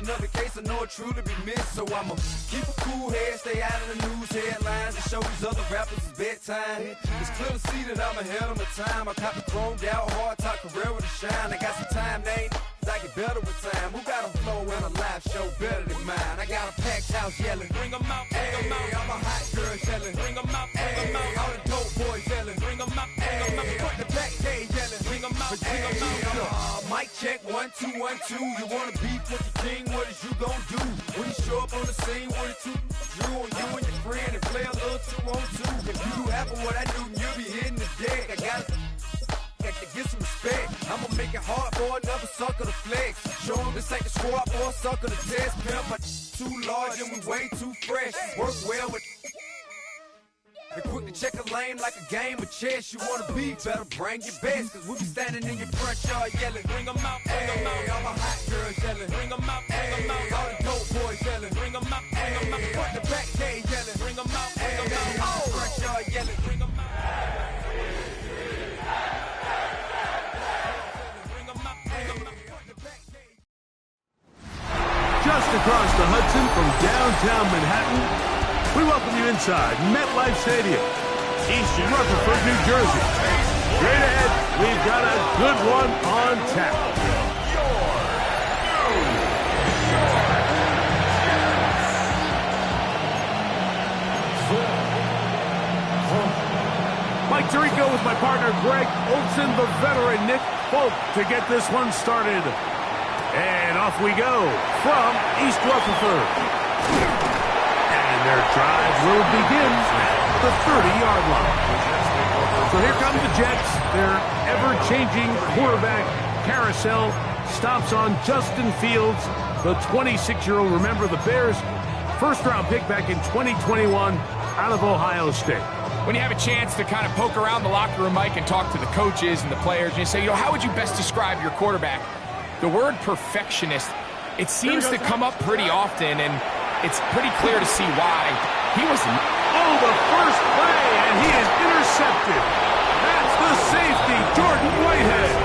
version of the case, I know it truly be missed. So I'ma keep a cool head, stay out of the news headlines, and show these other rappers it's bedtime. It's clear to see that I'm ahead of my time. I caught the chromed out, hard talk career with a shine. I got some time, they ain't I get better with time. Who got a flow and a live show better than mine? I got a packed house yelling, bring 'em out, bring 'em out. I'm a hot girl yelling, bring 'em out, bring 'em out. All the dope boys yelling, bring 'em out, bring 'em out. Front the back gate yelling, bring 'em out, bring 'em out. Mic check, 1 2 1 2. You wanna beef with the king? What is you gon' do? When you show up on the scene, what it two drew on you and your friend and play a little 2 on 2. If you do half of what I do, you'll be hitting the deck. I got to get some respect. I'ma make it hard for another sucker to flex. Show him this ain't the squad or a sucker to test. Pimp, my too large and we way too fresh. Work well with and quick to check a lane like a game of chess. You wanna be better, bring your best. Cause we be standing in your front yard yelling, bring 'em out, bring 'em out. All my hot girls yelling, bring 'em out, bring 'em out. All the dope boys yelling, bring 'em out, bring 'em out. Front the back gate yelling, bring 'em out, bring 'em out. All the front yard yelling, bring 'em out. Just across the Hudson from downtown Manhattan, we welcome you inside MetLife Stadium, East Rutherford, New Jersey. Straight ahead, we've got a good one on tap. Mike Tirico with my partner Greg Olson, the veteran Nick Folk to get this one started. And off we go from East Rutherford. And their drive will begin at the 30-yard line. So here come the Jets. Their ever-changing quarterback carousel stops on Justin Fields, the 26-year-old. Remember, the Bears' first-round pick back in 2021 out of Ohio State. When you have a chance to kind of poke around the locker room, Mike, and talk to the coaches and the players, and you say, how would you best describe your quarterback? The word perfectionist, it seems to come up pretty often, and it's pretty clear to see why. He was... Oh, the first play, and he is intercepted. That's the safety, Jordan Whitehead.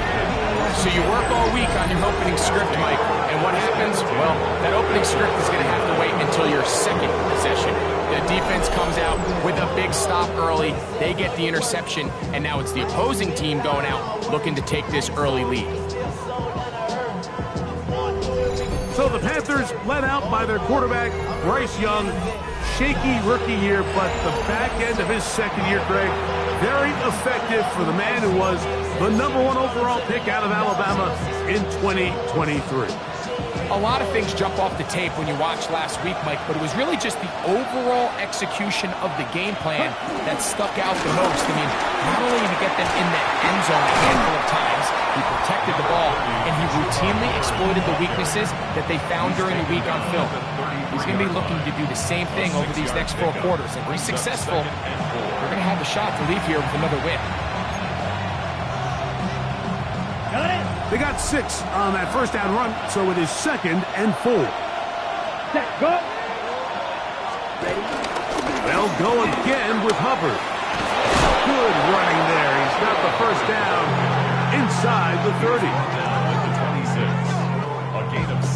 So you work all week on your opening script, Mike, and what happens? Well, that opening script is going to have to wait until your second possession. The defense comes out with a big stop early. They get the interception, and now it's the opposing team going out looking to take this early lead. So the Panthers led out by their quarterback, Bryce Young. Shaky rookie year, but the back end of his second year, Greg, very effective for the man who was the #1 overall pick out of Alabama in 2023. A lot of things jump off the tape when you watch last week, Mike, but it was really just the overall execution of the game plan that stuck out the most. I mean, not only did he get them in the end zone a handful of times, he protected the ball, and he routinely exploited the weaknesses that they found during the week on film. He's going to be looking to do the same thing over these next 4 quarters, and if he's successful, we're going to have a shot to leave here with another win. They got 6 on that first down run, so it is 2nd and 4. Go. They'll go again with Hubbard. Good running there. He's got the first down inside the 30.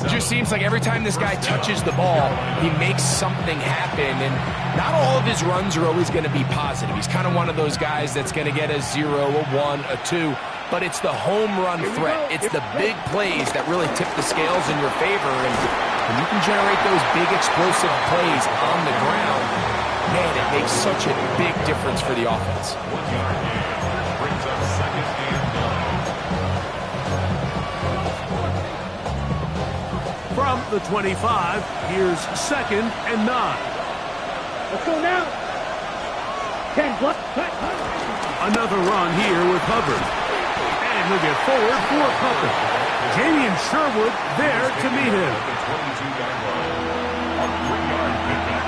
It just seems like every time this guy touches the ball, he makes something happen, and not all of his runs are always going to be positive. He's kind of one of those guys that's going to get a 0, a 1, a 2, but it's the home run threat. It's the big plays that really tip the scales in your favor, and when you can generate those big explosive plays on the ground, man, it makes such a big difference for the offense. Brings up 2nd and 9. From the 25, here's 2nd and 9. Let's go now. 10 plus. Another run here with Hubbard. And he'll get forward for Puckett. Jamie and Sherwood there to meet him. The 22-yard line. A 3-yard pickup.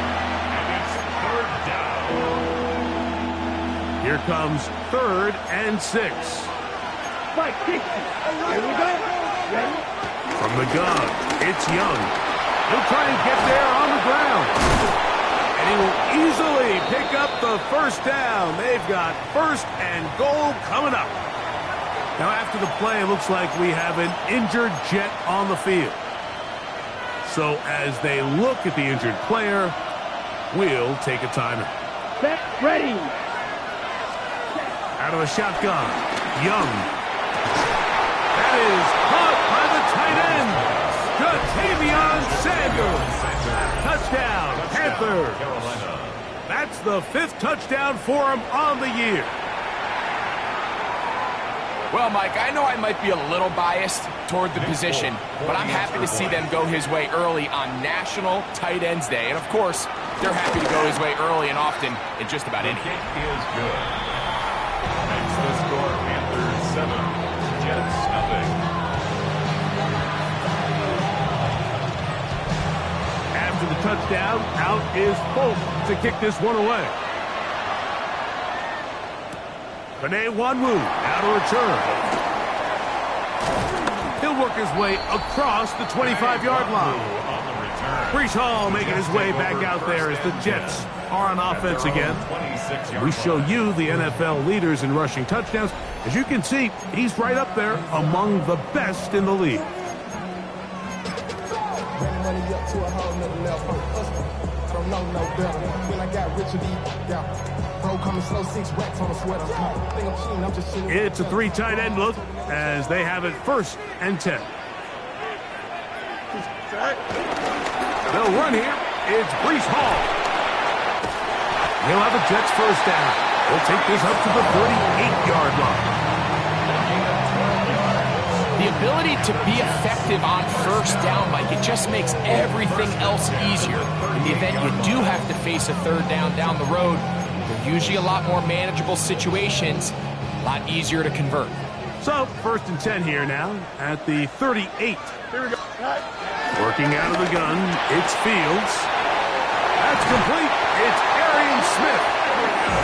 And it's 3rd down. Here comes 3rd and 6. Mike, kick. Here we go. Ready? From the gun, it's Young. He'll try and get there on the ground. And he will easily pick up the first down. They've got 1st and goal coming up. Now after the play, it looks like we have an injured Jet on the field. So as they look at the injured player, we'll take a timeout. Set, ready. Out of the shotgun, Young. That is caught by the tight end, Jatavion Sanders. Touchdown, Panthers. That's the 5th touchdown for him on the year. Well, Mike, I know I might be a little biased toward the position, but I'm happy to see them go his way early on National Tight Ends Day. And, of course, they're happy to go his way early and often in just about any. The kick is good. Makes the score Panthers 7, Jets nothing. After the touchdown, out is Polk to kick this one away. Panay Wanwu out of return. He'll work his way across the 25-yard line. Breece Hall making his way back out there as the Jets are on offense again. We show you the NFL leaders in rushing touchdowns. As you can see, he's right up there among the best in the league. It's a 3 tight end look as they have it 1st and 10. They'll run here. It's Breece Hall. He'll have a Jets 1st down. They'll take this up to the 38-yard line. The ability to be effective on 1st down, Mike, it just makes everything else easier. In the event you do have to face a 3rd down the road, they're usually a lot more manageable situations, a lot easier to convert. So, 1st and 10 here now at the 38. Here we go. Working out of the gun, it's Fields. That's complete. It's Arian Smith.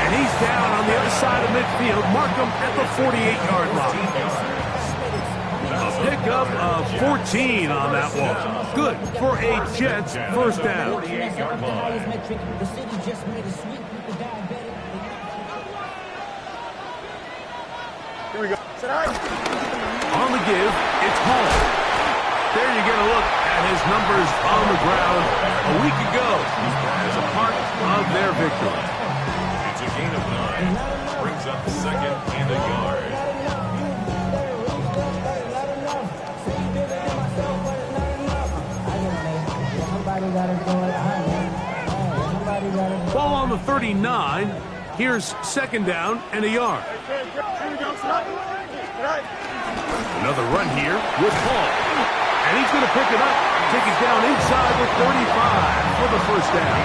And he's down on the other side of midfield. Mark him at the 48-yard line. A pickup of 14 on that one. Good for a Jets 1st down. 48-yard line. Here we go. On the give, it's Hall. There you get a look at his numbers on the ground a week ago as a part of their victory. It's a gain of 9. Brings up 2nd and a yard. Ball on the 39. Here's 2nd down and a yard. Another run here with Hall. And he's going to pick it up, take it down inside the 35 for the 1st down.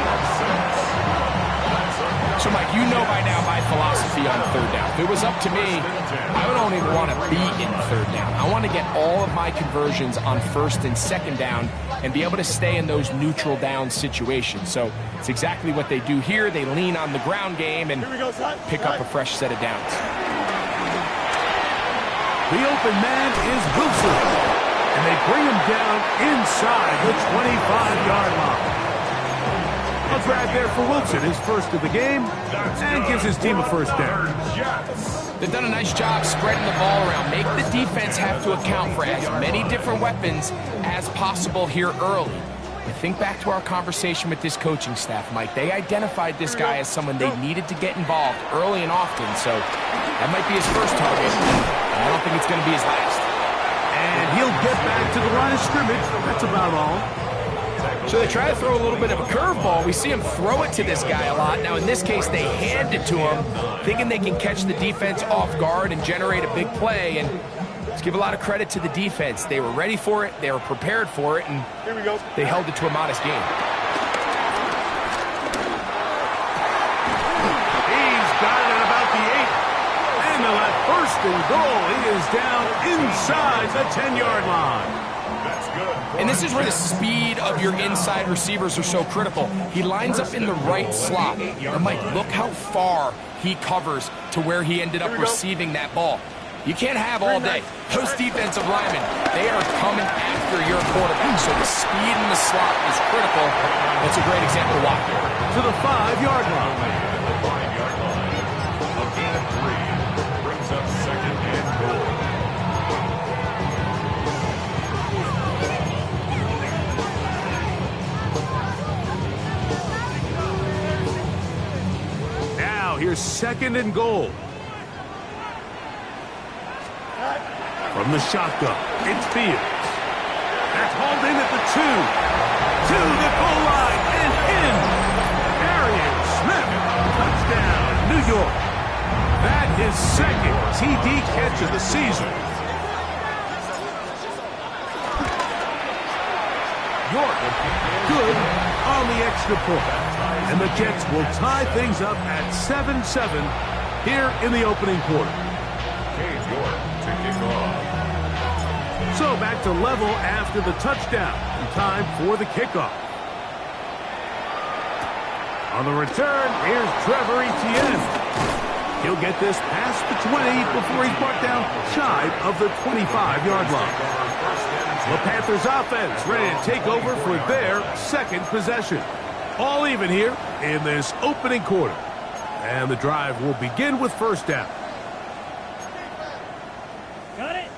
So, Mike, you know by now my philosophy on 3rd down. If it was up to me, I don't even want to be in 3rd down. I want to get all of my conversions on 1st and 2nd down and be able to stay in those neutral down situations. So it's exactly what they do here. They lean on the ground game and pick up a fresh set of downs. The open man is Wilson. And they bring him down inside the 25-yard line. A grab there for Wilson, his 1st of the game, and gives his team a 1st down. They've done a nice job spreading the ball around. Make the defense have to account for as many different weapons as possible here early. But think back to our conversation with this coaching staff, Mike. They identified this guy as someone they needed to get involved early and often, so that might be his 1st target. And I don't think it's going to be his last. And he'll get back to the line of scrimmage. That's about all. So they try to throw a little bit of a curveball. We see him throw it to this guy a lot. Now, in this case, they hand it to him, thinking they can catch the defense off guard and generate a big play. And let's give a lot of credit to the defense. They were ready for it. They were prepared for it. And they held it to a modest game. He's got it at about the 8. And they'll have 1st and goal. He is down inside the 10-yard line. And this is where the speed of your inside receivers are so critical. He lines up in the right slot. And Mike, look how far he covers to where he ended up receiving that ball. You can't have all day. Those defensive linemen, they are coming after your quarterback. So the speed in the slot is critical. That's a great example of why. To the 5-yard line. A gain of 3. Brings up 2nd and goal. Here's 2nd and goal. From the shotgun, it's Fields. That's hauled in at the 2. To the goal line and in. Arian Smith, touchdown, New York. That is 2nd TD catch of the season. York, good on the extra point. And the Jets will tie things up at 7-7 here in the opening quarter. York to kick off. So back to level after the touchdown. And time for the kickoff. On the return, here's Trevor Etienne. He'll get this past the 20 before he's brought down shy of the 25-yard line. The Panthers offense ready to take over for their 2nd possession. All even here in this opening quarter. And the drive will begin with 1st down. Got it.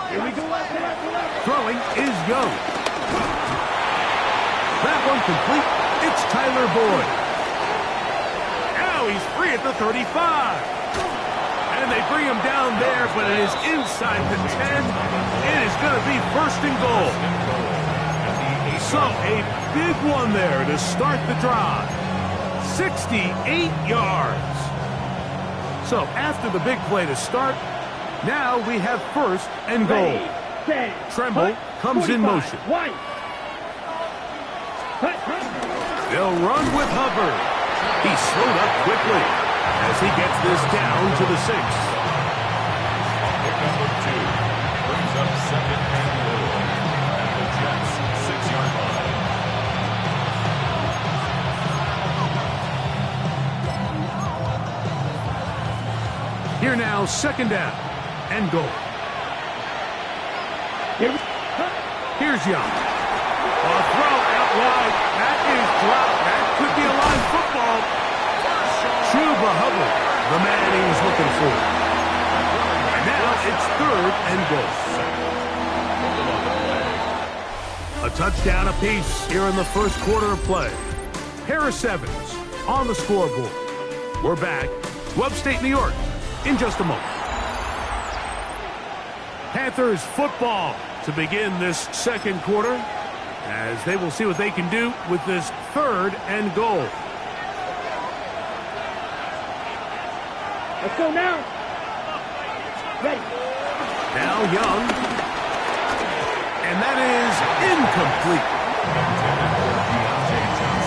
Here we go. Throwing is Young. That one complete. It's Tyler Boyd. Now he's free at the 35. And they bring him down there, but it is inside the 10. It is going to be 1st and goal. So a big one there to start the drive. 68 yards. So after the big play to start, now we have 1st and goal. Tremble comes in motion. They'll run with Hubbard. He slowed up quickly as he gets this down to the 6. Pick number 2 brings up 2nd and goal at the Jets' 6-yard line. Here now, 2nd down and goal. Here's Young. A throw out wide. That is dropped. That could be a line football. Chuba Hubbard, the man he was looking for. And now it's 3rd and goal. A touchdown apiece here in the 1st quarter of play. Harris Evans on the scoreboard. We're back to upstate New York in just a moment. Panthers football to begin this 2nd quarter as they will see what they can do with this 3rd and goal. Let's go now. Ready. Now Young. And that is incomplete.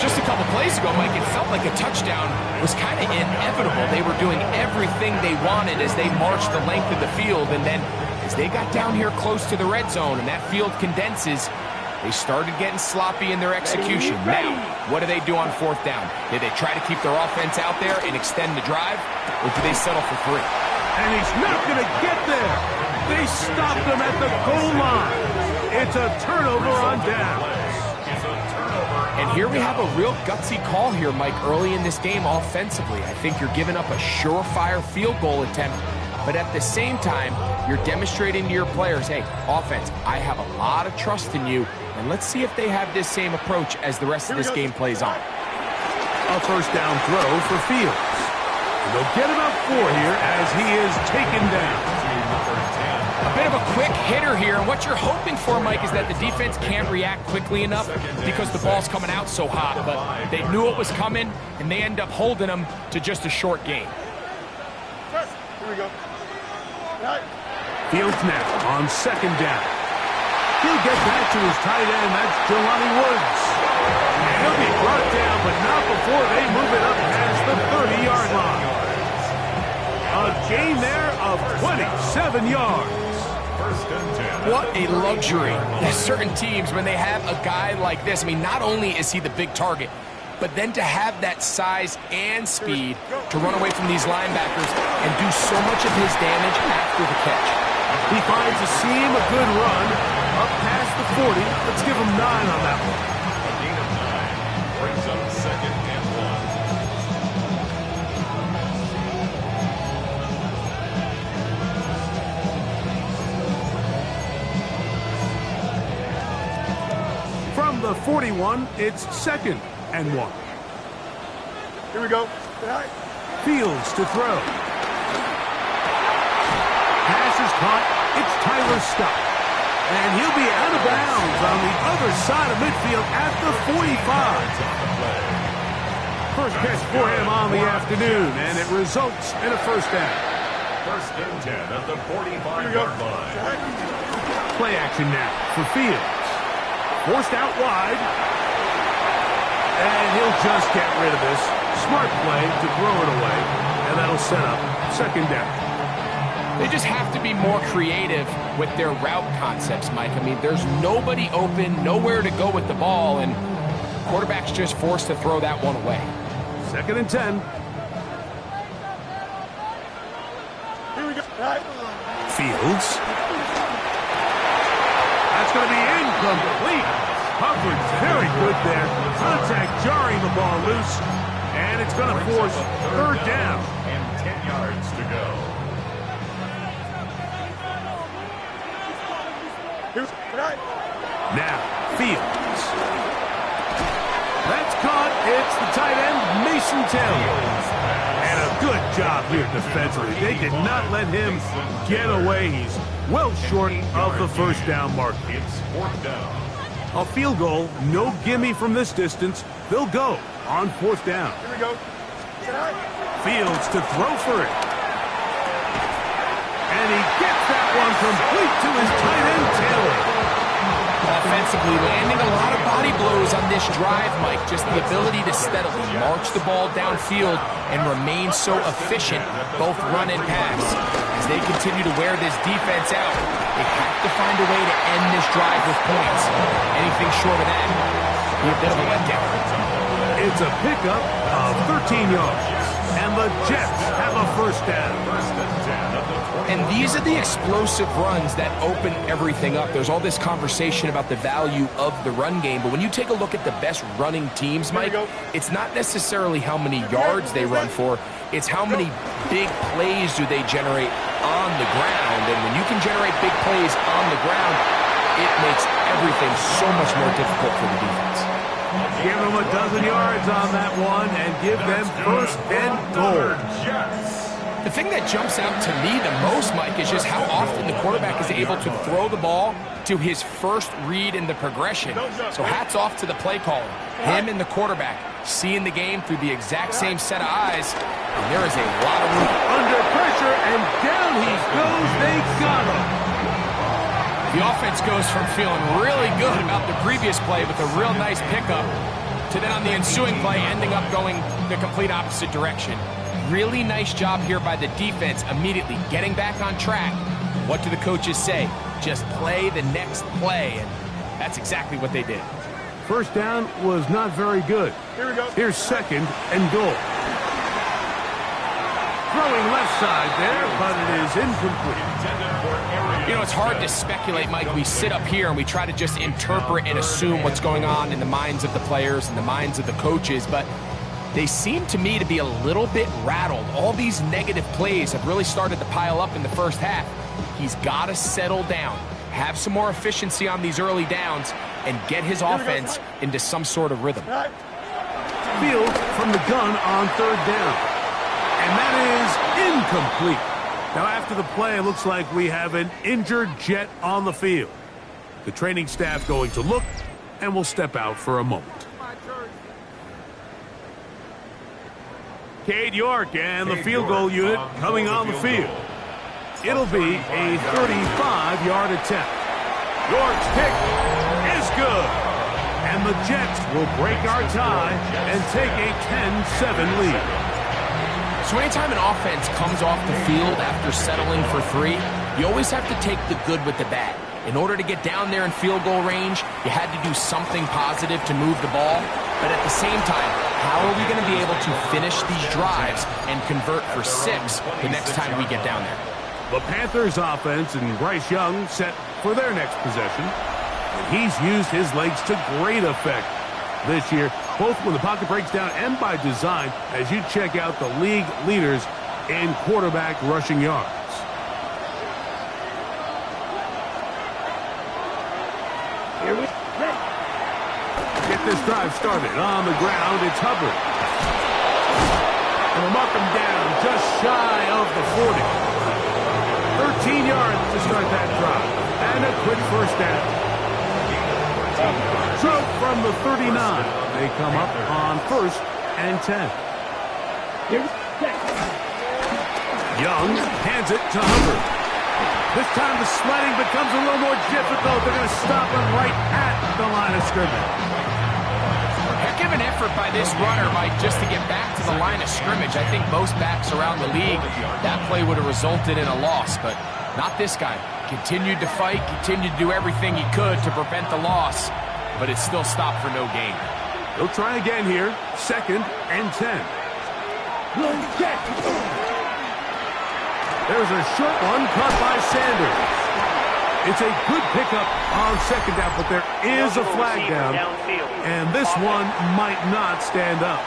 Just a couple plays ago, Mike, it felt like a touchdown was kind of inevitable. They were doing everything they wanted as they marched the length of the field, and then as they got down here close to the red zone and that field condenses, they started getting sloppy in their execution. Now, what do they do on 4th down? Did they try to keep their offense out there and extend the drive, or do they settle for 3? And he's not going to get there. They stopped him at the goal line. It's a turnover on down. And here we have a real gutsy call here, Mike, early in this game offensively. I think you're giving up a surefire field goal attempt, but at the same time, you're demonstrating to your players, hey, offense, I have a lot of trust in you, and let's see if they have this same approach as the rest of this game plays on. A 1st down throw for Fields. And they'll get about 4 here as he is taken down. A bit of a quick hitter here, and what you're hoping for, Mike, is that the defense can't react quickly enough because the ball's coming out so hot, but they knew it was coming, and they end up holding them to just a short gain. Here we go. Fields now on 2nd down. He'll get back to his tight end. That's Jelani Woods. And he'll be brought down, but not before they move it up past the 30-yard line. A gain there of 27 yards. What a luxury. There's certain teams, when they have a guy like this, I mean, not only is he the big target, but then to have that size and speed to run away from these linebackers and do so much of his damage after the catch. He finds a seam, a good run, up past the 40. Let's give him 9 on that one. A gain of 9 brings up 2nd and 1. From the 41, it's 2nd and 1. Here we go. Fields to throw. Pass is caught. It's Tyler Scott. And he'll be out of bounds on the other side of midfield at the 45. First catch for him on the afternoon, and it results in a first down. First and 10 at the 45-yard line. Play action now for Fields. Forced out wide. And he'll just get rid of this. Smart play to throw it away, and that'll set up second down. They just have to be more creative with their route concepts, Mike. I mean, there's nobody open, nowhere to go with the ball, and quarterback's just forced to throw that one away. Second and 10. Here we go. Fields. That's going to be incomplete. Hubbard's very good there. Contact jarring the ball loose, and it's going to force third down. And 10 yards to go. Now, Fields. That's caught. It's the tight end, Mason Taylor. And a good job here defensively. They did not let him get away. He's well short of the first down mark. It's fourth down. A field goal, no gimme from this distance. They'll go on fourth down. Here we go. Fields to throw for it. And he gets that one complete to his tight end, Taylor. Offensively, landing a lot of body blows on this drive, Mike. Just the ability to steadily march the ball downfield and remain so efficient, both run and pass. As they continue to wear this defense out, they have to find a way to end this drive with points. Anything short of that, be a bit of a letdown. It's a pickup of 13 yards. And the Jets have a first down. And these are the explosive runs that open everything up. There's all this conversation about the value of the run game, but when you take a look at the best running teams, Mike, it's not necessarily how many yards they run for, it's how many big plays do they generate on the ground. And when you can generate big plays on the ground, it makes everything so much more difficult for the defense. Give them a dozen yards on that one and give them first and goal. The thing that jumps out to me the most, Mike, is just how often the quarterback is able to throw the ball to his first read in the progression. So hats off to the play caller. Him and the quarterback seeing the game through the exact same set of eyes, and there is a lot of room. Under pressure, and down he goes. They got him. The offense goes from feeling really good about the previous play with a real nice pickup to then on the ensuing play ending up going the complete opposite direction. Really nice job here by the defense, immediately getting back on track. What do the coaches say? Just play the next play, and that's exactly what they did. First down was not very good. Here we go. Here's second and goal. Throwing left side there, but it is incomplete. You know, it's hard to speculate, Mike. We sit up here and we try to just interpret and assume what's going on in the minds of the players and the minds of the coaches, but they seem to me to be a little bit rattled. All these negative plays have really started to pile up in the first half. He's got to settle down, have some more efficiency on these early downs, and get his offense into some sort of rhythm. Fields from the gun on third down. And that is incomplete. Now, after the play, it looks like we have an injured Jet on the field. The training staff going to look, and will step out for a moment. Cade York and the field goal unit coming on the field. It'll be a 35-yard attempt. York's kick is good. And the Jets will break our tie and take a 10-7 lead. So anytime an offense comes off the field after settling for 3, you always have to take the good with the bad. In order to get down there in field goal range, you had to do something positive to move the ball. But at the same time, how are we going to be able to finish these drives and convert for 6 the next time we get down there? The Panthers offense and Bryce Young set for their next possession. And he's used his legs to great effect this year, both when the pocket breaks down and by design, as you check out the league leaders in quarterback rushing yards. Get this drive started. On the ground, it's Hubbard. And we'll mark him down just shy of the 40. 13 yards to start that drive. And a quick first down. So from the 39, they come up on 1st and 10. Young hands it to Hubbard. This time the sledding becomes a little more difficult. They're going to stop him right at the line of scrimmage. Heck of an effort by this runner, Mike, just to get back to the line of scrimmage. I think most backs around the league, that play would have resulted in a loss, but not this guy. Continued to fight, continued to do everything he could to prevent the loss, but it still stopped for no gain. He'll try again here. 2nd and 10. There's a short one caught by Sanders. It's a good pickup on 2nd down, but there is a flag down, and this one might not stand up.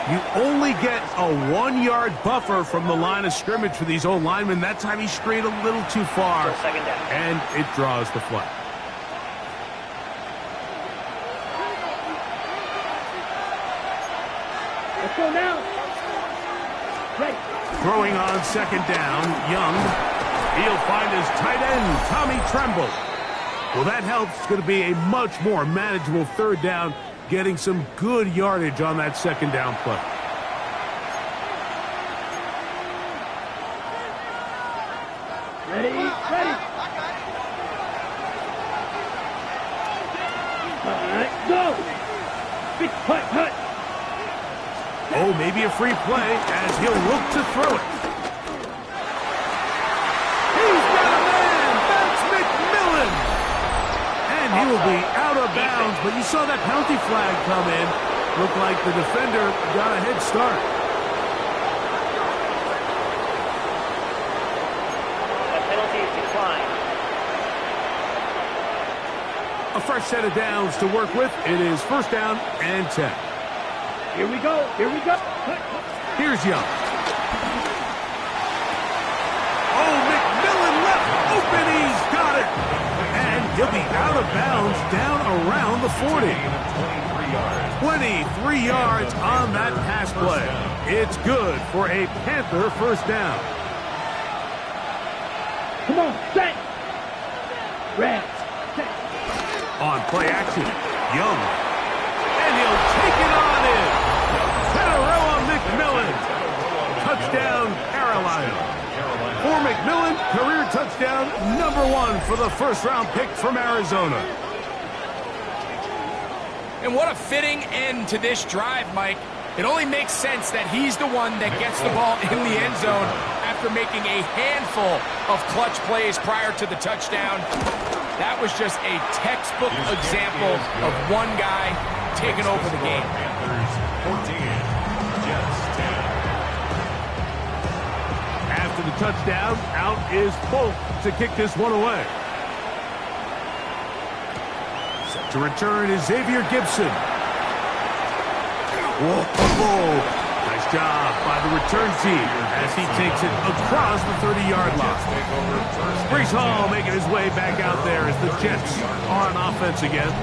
You only get a 1-yard buffer from the line of scrimmage for these old linemen. That time he strayed a little too far, and it draws the flag. Let's go now. Right. Throwing on 2nd down, Young. He'll find his tight end, Tommy Tremble. Well, that helps. It's going to be a much more manageable 3rd down, getting some good yardage on that 2nd down play. Ready, ready. All right, go. Big putt, putt. Oh, maybe a free play as he'll look to throw it. He's got a man. That's McMillan. And he will be out of bounds, but you saw that penalty flag come in. Looked like the defender got a head start. That penalty is declined. A fresh set of downs to work with. It is 1st down and 10. Here we go, here we go. Here's Young. Oh, McMillan left open. He's got it. And he'll be out of bounds down around the 40. 23 yards on that pass play. It's good for a Panther 1st down. Come on, set. Red. Set. On play action, Young. And he'll take it on in. McMillan. Touchdown, Carolina. For McMillan, career touchdown #1 for the 1st-round pick from Arizona. And what a fitting end to this drive, Mike. It only makes sense that he's the one that gets the ball in the end zone after making a handful of clutch plays prior to the touchdown. That was just a textbook example of one guy taking over the game. 14. After the touchdown, out is Polk to kick this one away. Set to return is Xavier Gibson. Whoa! Nice job by the return team as he takes it across the 30-yard line. Breece Hall making his way back out there as the Jets are on offense again.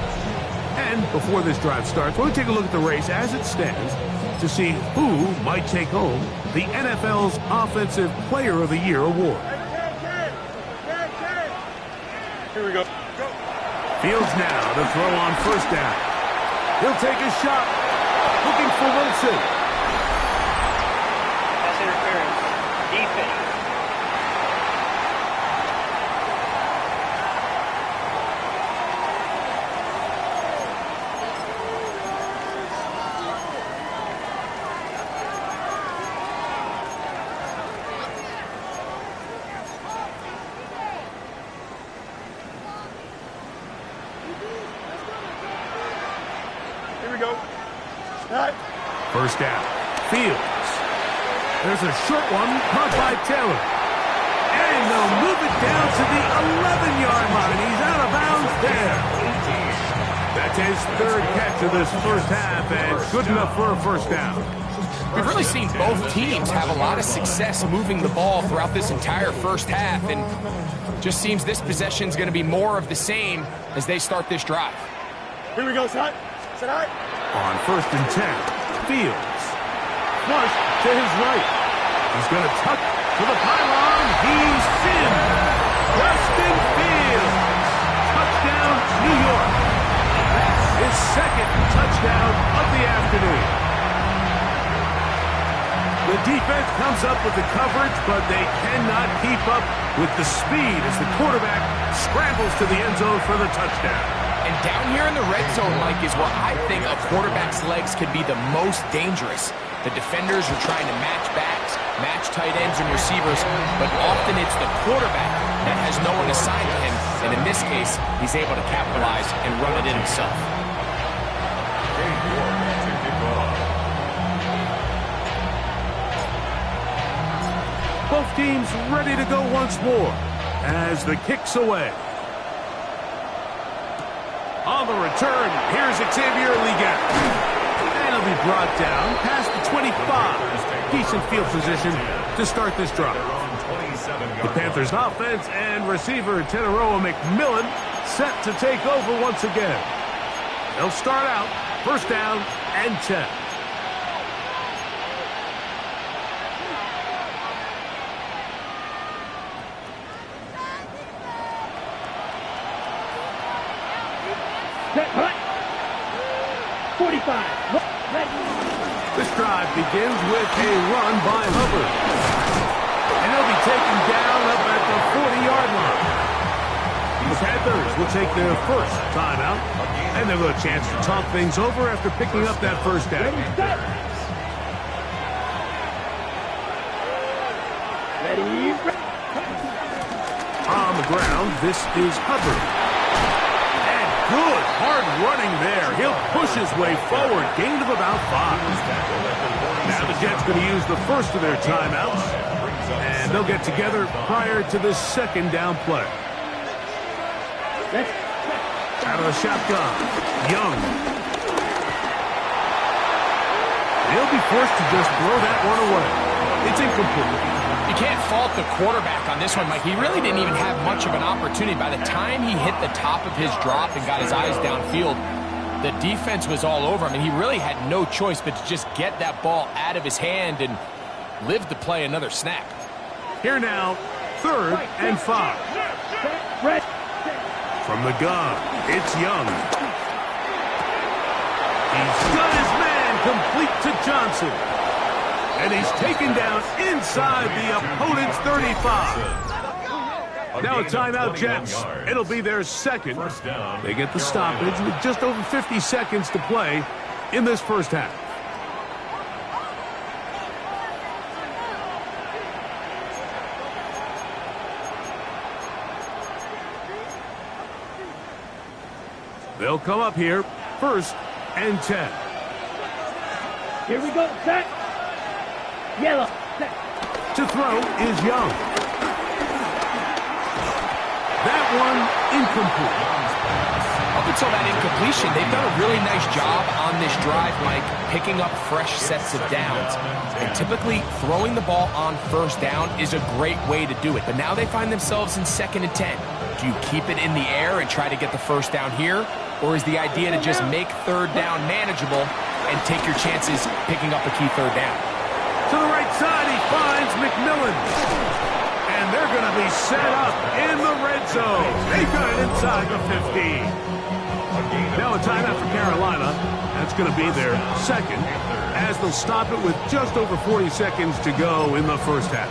And before this drive starts, we'll take a look at the race as it stands to see who might take home the NFL's Offensive Player of the Year award. Here we go. Fields now to throw on 1st down. He'll take a shot, looking for Wilson. Pass interference. Defense. Here we go. 1st down. Fields. There's a short one caught by Taylor. And they'll move it down to the 11-yard line. He's out of bounds there. That's his 3rd catch of this 1st half, and good enough for a 1st down. We've really seen both teams have a lot of success moving the ball throughout this entire 1st half, and Just seems this possession's going to be more of the same as they start this drive. Here we go, son. Set high. On 1st and 10, Fields. Flush to his right. He's going to tuck to the pylon. He's in. Justin Fields. Touchdown, New York. That's his 2nd touchdown of the afternoon. The defense comes up with the coverage, but they cannot keep up with the speed as the quarterback scrambles to the end zone for the touchdown. And down here in the red zone, Mike, is where I think a quarterback's legs could be the most dangerous. The defenders are trying to match backs, match tight ends and receivers, but often it's the quarterback that has no one assigned to him. And in this case, he's able to capitalize and run it in himself. Both teams ready to go once more as the kick's away. On the return, here's Xavier Legat. And he'll be brought down past the 25. Decent field position to start this drive. The Panthers offense and receiver Tenaroa McMillan set to take over once again. They'll start out 1st down and 10. Set high. 45. This drive begins with a run by Hubbard. And he'll be taken down up at the 40-yard line. The Panthers will take their 1st timeout, and they'll have a chance to talk things over after picking up that 1st down. Ready. On the ground, this is Hubbard. Good hard running there. He'll push his way forward. Gain of about 5. Now the Jets going to use the 1st of their timeouts. And they'll get together prior to the 2nd down play. Out of the shotgun, Young. He'll be forced to just throw that one away. It's incomplete. You can't fault the quarterback on this one, Mike. He really didn't even have much of an opportunity. By the time he hit the top of his drop and got his eyes downfield, the defense was all over him, and he really had no choice but to just get that ball out of his hand and live to play another snap. Here now, 3rd and 5. From the gun, it's Young. He's got his man complete to Johnson. And he's taken down inside the opponent's 35. Now a timeout, Jets. It'll be their 2nd. They get the stoppage with just over 50 seconds to play in this 1st half. They'll come up here, 1st and 10. Here we go. Set. Yellow. Set. To throw is Young. That one incomplete. Up until that incompletion, they've done a really nice job on this drive, Mike, picking up fresh sets of downs. And typically, throwing the ball on 1st down is a great way to do it. But now they find themselves in 2nd and 10. Do you keep it in the air and try to get the 1st down here? Or is the idea to just make 3rd down manageable and take your chances picking up a key 3rd down? To the right side, he finds McMillan. And they're going to be set up in the red zone. They've got it inside the 15. Now a timeout for Carolina. That's going to be their 2nd, as they'll stop it with just over 40 seconds to go in the 1st half.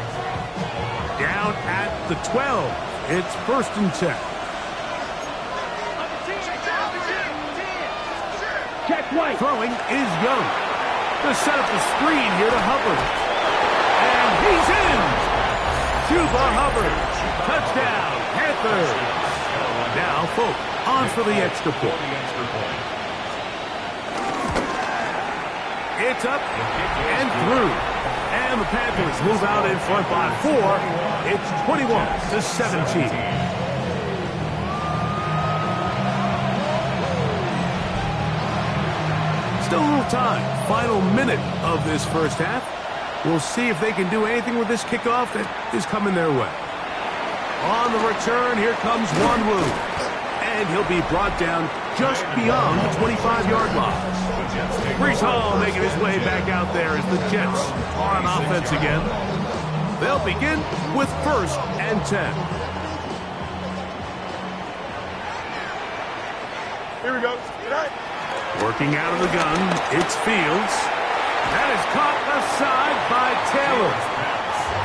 Down at the 12. It's 1st and 10. Check right. Throwing is Young. To set up the screen here to Hubbard. And he's in! Chuba Hubbard. Touchdown, Panthers. Now, Folk on for the extra point. It's up and through. And the Panthers move out in front by 4. It's 21-17. Still a little time. Final minute of this 1st half. We'll see if they can do anything with this kickoff that is coming their way. On the return, here comes Wanwu. And he'll be brought down just beyond the 25-yard line. Brees Hall making his way back out there as the Jets are on offense again. They'll begin with 1st and 10. Here we go. Working out of the gun, it's Fields. That is caught aside by Taylor.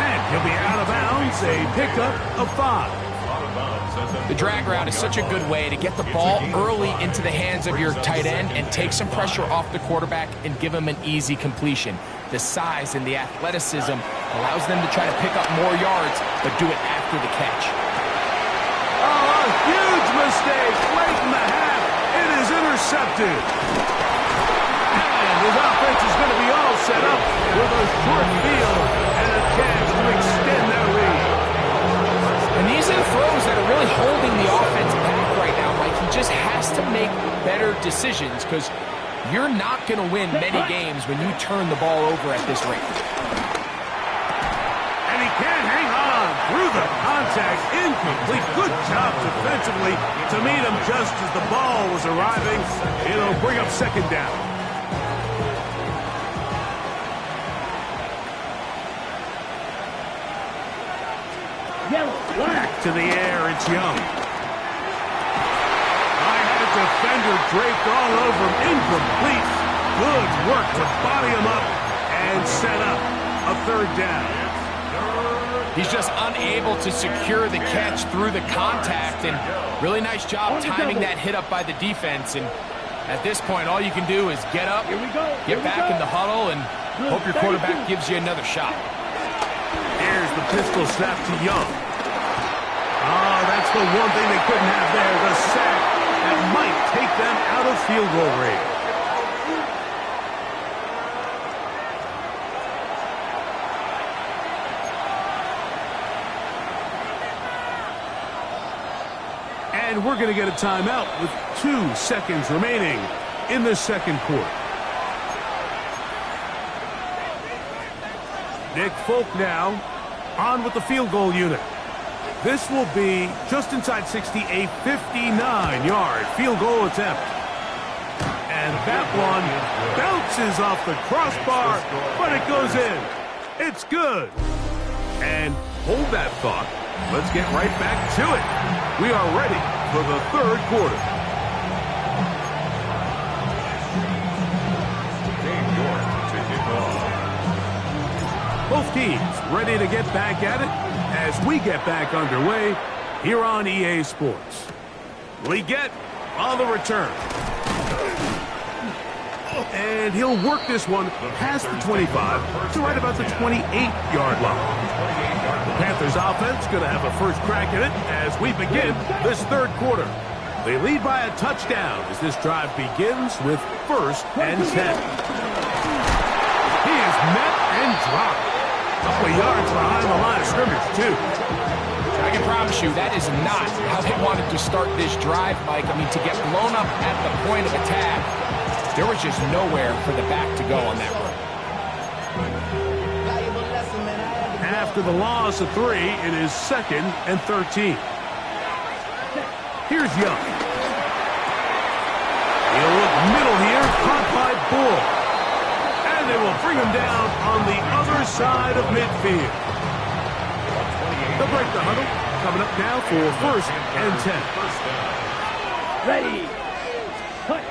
And he'll be out of bounds, a pickup of 5. The drag route is such a good way to get the ball early into the hands of your tight end and take some pressure off the quarterback and give him an easy completion. The size and the athleticism allows them to try to pick up more yards, but do it after the catch. Oh, a huge mistake late in the half. It is intercepted. And his offense is going to be all set up with a short field and a chance to extend their lead. And these are the throws that are really holding the offense back right now. Like, he just has to make better decisions because you're not going to win many games when you turn the ball over at this rate. And he can't hang on through the contact. Incomplete. Good job defensively to meet him just as the ball was arriving. It'll bring up 2nd down. Back to the air, it's Young. I had a defender draped all over him. Incomplete. Good work to body him up and set up a 3rd down. He's just unable to secure the catch through the contact, and really nice job timing that hit up by the defense. And at this point, all you can do is get up, get back in the huddle, and hope your quarterback gives you another shot. Here's the pistol snap to Young. Oh, that's the one thing they couldn't have there, the sack that might take them out of field goal range. And we're going to get a timeout with 2 seconds remaining in the 2nd quarter. Nick Folk now on with the field goal unit. This will be just inside 60, a 59-yard field goal attempt. And that one bounces off the crossbar, but it goes in. It's good. And hold that thought. Let's get right back to it. We are ready for the 3rd quarter. Both teams ready to get back at it as we get back underway here on EA Sports. Leggett on the return. And he'll work this one past the 25 to right about the 28-yard line. The Panthers offense going to have a first crack at it as we begin this 3rd quarter. They lead by a touchdown as this drive begins with 1st and 10. He is met and dropped. A couple of yards behind the line of scrimmage, too. I can promise you that is not how they wanted to start this drive, Mike. I mean, to get blown up at the point of attack, there was just nowhere for the back to go on that run. After the loss of 3, it is 2nd and 13. Here's Young. He'll look middle here, caught by Bull. And they will bring him down on the other side of midfield. They'll break the huddle. Coming up now for 1st and 10. Ready. Cut.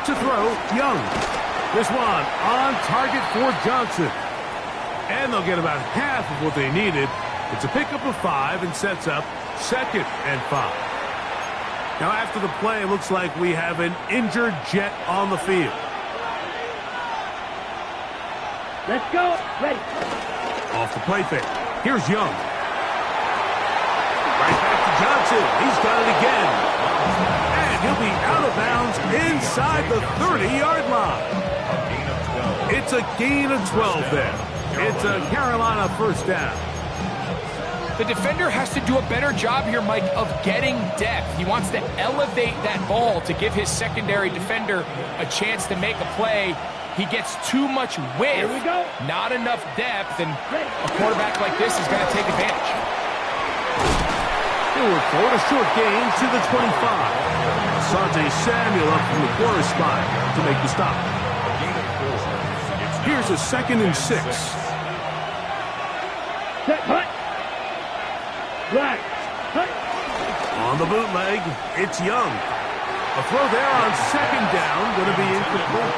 To throw, Young. This one on target for Johnson. And they'll get about half of what they needed. It's a pickup of 5 and sets up 2nd and 5. Now after the play, it looks like we have an injured Jet on the field. Let's go. Ready. Off the play fake. Here's Young. Right back to Johnson. He's done it again. And he'll be out of bounds inside the 30-yard line. It's a gain of 12 there. It's a Carolina 1st down. The defender has to do a better job here, Mike, of getting depth. He wants to elevate that ball to give his secondary defender a chance to make a play. He gets too much width, not enough depth, and a quarterback like this is going to take advantage. He'll work forward, a short gain to the 25. Asante Samuel up from the corner spot to make the stop. Here's a 2nd and 6. Set, hut. Black. Hut. On the bootleg, it's Young. A throw there on 2nd down, going to be incomplete.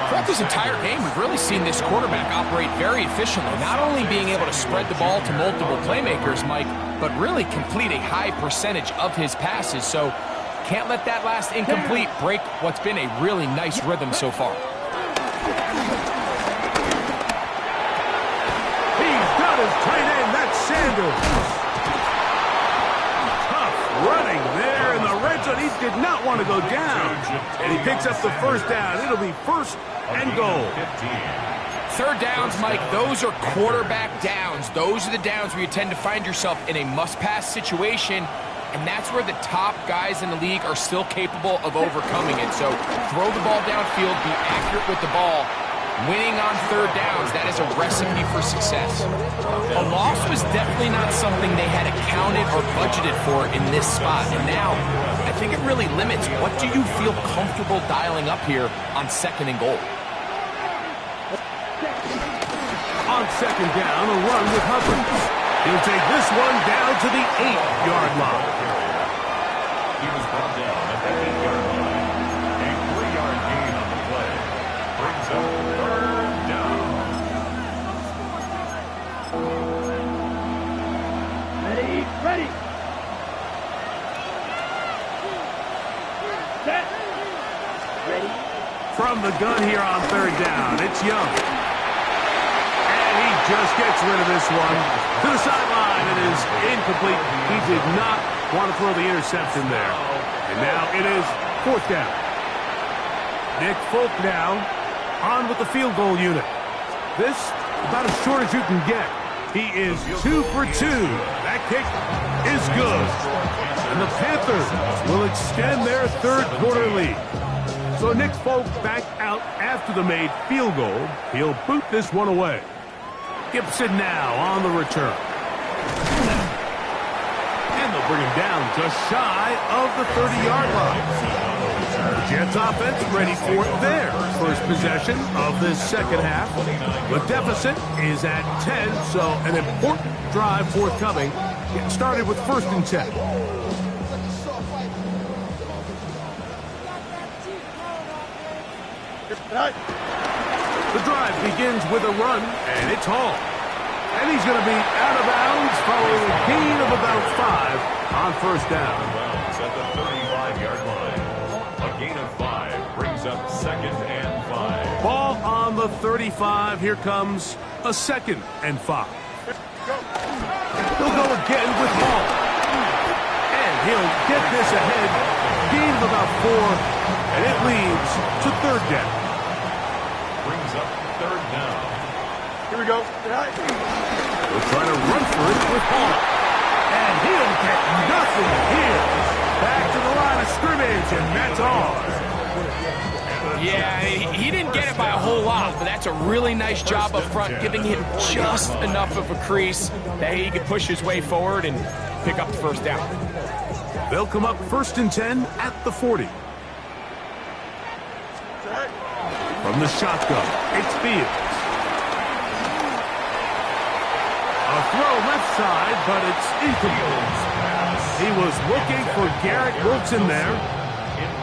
Throughout this entire game, we've really seen this quarterback operate very efficiently, not only being able to spread the ball to multiple playmakers, Mike, but really complete a high percentage of his passes. So can't let that last incomplete break what's been a really nice rhythm so far. He's got his tight end, that's Sanders. Tough running there in the red zone. He did not want to go down. And he picks up the first down. It'll be 1st and goal. 3rd downs, Mike, those are quarterback downs. Those are the downs where you tend to find yourself in a must-pass situation, and that's where the top guys in the league are still capable of overcoming it. So throw the ball downfield, be accurate with the ball. Winning on 3rd downs, that is a recipe for success. A loss was definitely not something they had accounted or budgeted for in this spot, and now I think it really limits what do you feel comfortable dialing up here on 2nd and goal. On 2nd down, a run with Hubbard. He'll take this one down to the 8-yard line. He was brought down at the 8-yard line. A 3-yard gain on the play. Brings up 3rd down. Ready. Set. Ready. From the gun here on 3rd down, it's Young. And he just gets rid of this one. To the sideline, it is incomplete. He did not want to throw the interception there. And now it is 4th down. Nick Folk now on with the field goal unit. This about as short as you can get. He is 2 for 2. That kick is good. And the Panthers will extend their 3rd quarter lead. So Nick Folk back out after the made field goal. He'll boot this one away. Gibson now on the return. And they'll bring him down just shy of the 30-yard line. The Jets offense ready for their first possession of this 2nd half. The deficit is at 10, so an important drive forthcoming. Getting started with 1st and 10. The drive begins with a run, and it's Hall. And he's going to be out of bounds following a gain of about 5 on 1st down. At the 35-yard line. A gain of 5 brings up 2nd and 5. Ball on the 35. Here comes a 2nd and 5. He'll go again with Hall. And he'll get this ahead. Gain of about 4, and it leads to 3rd down. Brings up 3rd down. Here we go. We'll try to run for it with Hall. And he'll get nothing here. Back to the line of scrimmage, and that's all. Yeah, he didn't get it by a whole lot, but that's a really nice job up front, giving him just enough of a crease that he could push his way forward and pick up the 1st down. They'll come up 1st and 10 at the 40. From the shotgun, it's Fields. A throw left side, but it's incomplete. He was looking for Garrett Wilson there,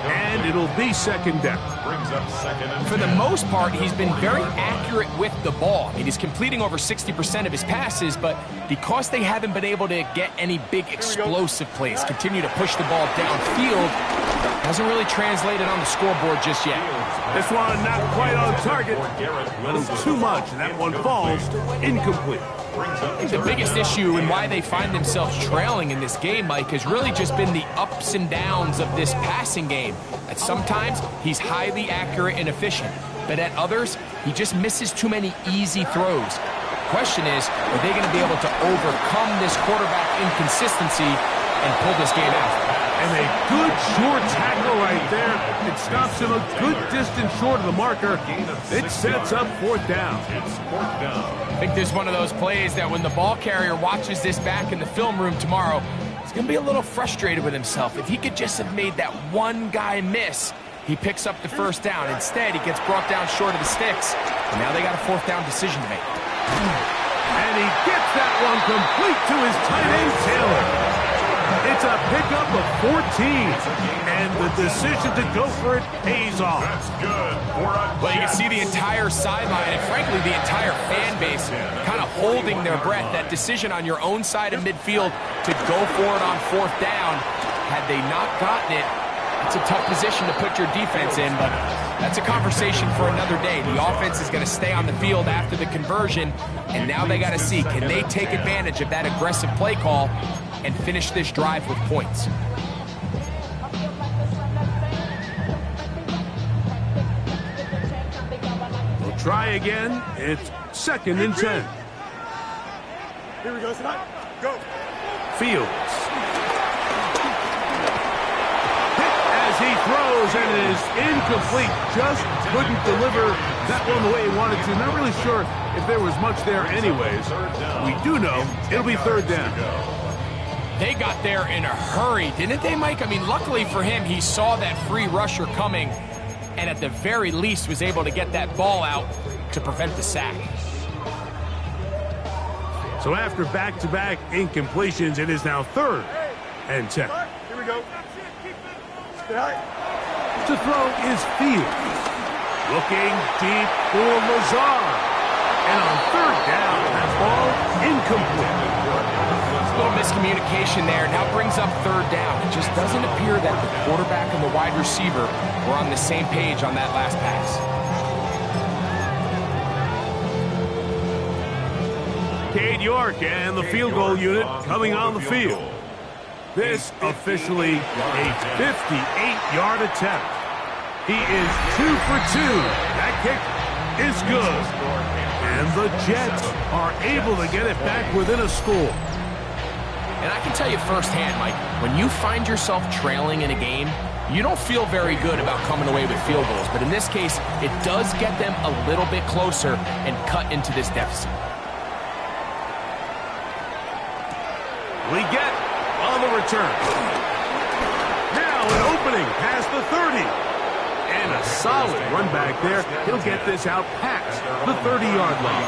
and it'll be 2nd down. Brings up 2nd and 10. For the most part, he's been very accurate with the ball. I mean, he's completing over 60% of his passes, but because they haven't been able to get any big explosive plays, continue to push the ball downfield, hasn't really translated on the scoreboard just yet. This one not quite on target. A little too much, and that one falls incomplete. I think the biggest issue and why they find themselves trailing in this game, Mike, has really just been the ups and downs of this passing game. At sometimes, he's highly accurate and efficient, but at others, he just misses too many easy throws. The question is, are they going to be able to overcome this quarterback inconsistency and pull this game out? And a good short tackle right there. It stops him a good distance short of the marker. It sets up 4th down. It's 4th down. I think there's one of those plays that when the ball carrier watches this back in the film room tomorrow, He's going to be a little frustrated with himself. If he could just have made that one guy miss, he picks up the first down. Instead, he gets brought down short of the sticks. And now they got a fourth down decision to make. And he gets that one complete to his tight end, Taylor. It's a pickup of 14, and the decision to go for it pays off. That's good. Well, you can see the entire sideline and, frankly, the entire fan base kind of holding their breath. That decision on your own side of midfield to go for it on fourth down, had they not gotten it, it's a tough position to put your defense in, but that's a conversation for another day. The offense is going to stay on the field after the conversion, and now they got to see, can they take advantage of that aggressive play call and finish this drive with points? We'll try again. It's 2nd and 10. Here we go, Scott. Go. Fields. As he throws, and it is incomplete. Just couldn't deliver that one the way he wanted to. Not really sure if there was much there anyways. We do know it'll be 3rd down. They got there in a hurry, didn't they, Mike? I mean, luckily for him, he saw that free rusher coming and at the very least was able to get that ball out to prevent the sack. So after back-to-back incompletions, it is now 3rd and 10. Here we go. Stay high. To throw is Fields. Looking deep for Lazar. And on 3rd down, that ball incomplete. A little miscommunication there. Now brings up 3rd down. It just doesn't appear that the quarterback and the wide receiver were on the same page on that last pass. Cade York and the field goal unit coming on the field. This officially a 58-yard attempt. He is 2 for 2. That kick is good. And the Jets are able to get it back within a score. And I can tell you firsthand, Mike, when you find yourself trailing in a game, you don't feel very good about coming away with field goals. But in this case, it does get them a little bit closer and cut into this deficit. We get on the return. Now an opening past the 30. And a solid run back there. He'll get this out past the 30-yard line.